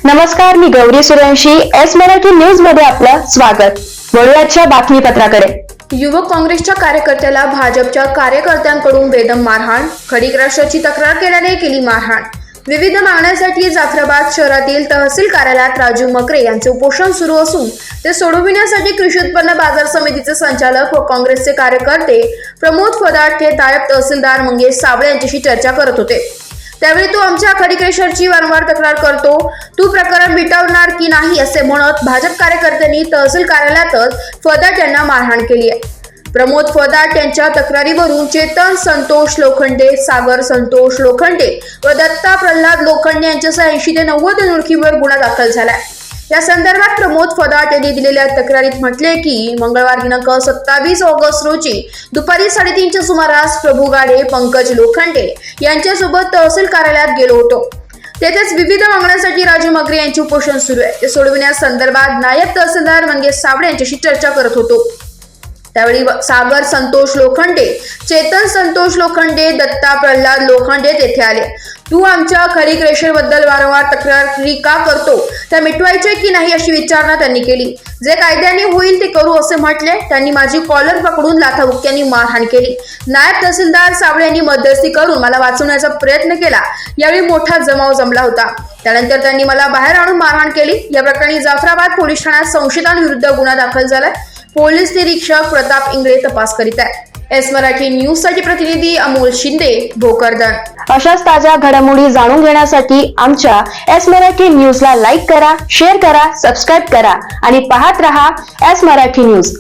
नमस्कार, मी Gauri Suryavanshi. S Marathi news मध्ये आपलं स्वागत. वळूयाच्या बातमीपत्राकडे. युवक काँग्रेसच्या कार्यकर्त्याला भाजपच्या कार्यकर्त्यांकडून बेदम मारहाण. खडीक राष्ट्राची तक्रार केल्याने केली मारहाण. विविध मागण्यांसाठी जाफराबाद शहरातील तहसील कार्यालयात राजू मकरे यांचे उपोषण सुरू असून ते सोडविण्यासाठी कृषी उत्पन्न बाजार समितीचे संचालक व काँग्रेसचे कार्यकर्ते प्रमोद फदाट हे नायब तहसीलदार मंगेश साबळे यांच्याशी चर्चा करत होते. त्यावेळी तू आमच्या खडीकेश्वरची वारंवार तक्रार करतो, तू प्रकरण मिटवणार की नाही असे म्हणत भाजप कार्यकर्त्यांनी तहसील कार्यालयातच फदाट यांना मारहाण केली आहे. प्रमोद फदाट यांच्या तक्रारीवरून चेतन संतोष लोखंडे, सागर संतोष लोखंडे व दत्ता प्रल्हाद लोखंडे यांच्यासह 80 ते 90 अनोळखींवर गुन्हा दाखल झालाय. या संदर्भात प्रमोद फदाट यांनी दिलेल्या तक्रारीत म्हटले की मंगळवार दिनांक 27 ऑगस्ट रोजी दुपारी 3:30च्या सुमारास प्रभू गाडे, पंकज लोखंडे यांच्यासोबत तहसील कार्यालयात गेलो होतो. तेथेच विविध मागण्यांसाठी राजू मकरे यांचे उपोषण सुरू आहे. ते सोडविण्यासंदर्भात नायब तहसीलदार मंगेश साबळे यांच्याशी चर्चा करत होतो. त्यावेळी सागर संतोष लोखंडे, चेतन संतोष लोखंडे, दत्ता प्रल्हाद लोखंडे तेथे आले. तू आमच्या खडीक रेषेबद्दल वारंवार तक्रारी का करतो, त्या मिटवायचे की नाही अशी विचारणा त्यांनी केली. जे कायद्याने होईल ते करू असे म्हटले. त्यांनी माझी कॉलर पकडून लाथाबुक्क्यांनी मारहाण केली. नायब तहसीलदार साबळे यांनी मध्यस्थी करून मला वाचवण्याचा प्रयत्न केला. यावेळी मोठा जमाव जमला होता. त्यानंतर त्यांनी मला बाहेर आणून मारहाण केली. या प्रकरणी जाफराबाद पोलीस ठाण्यात संशयितांविरुद्ध गुन्हा दाखल झालाय. पोलीस निरीक्षक प्रताप इंगळे तपास करीत आहे. एस मराठी न्यूज साठी प्रतिनिधी अमोल शिंदे, भोकरदन. अशाच ताज्या घडामोडी जाणून घेण्यासाठी आमच्या एस मराठी न्यूजला लाईक करा, शेअर करा, सबस्क्राईब करा आणि पाहत रहा एस मराठी न्यूज.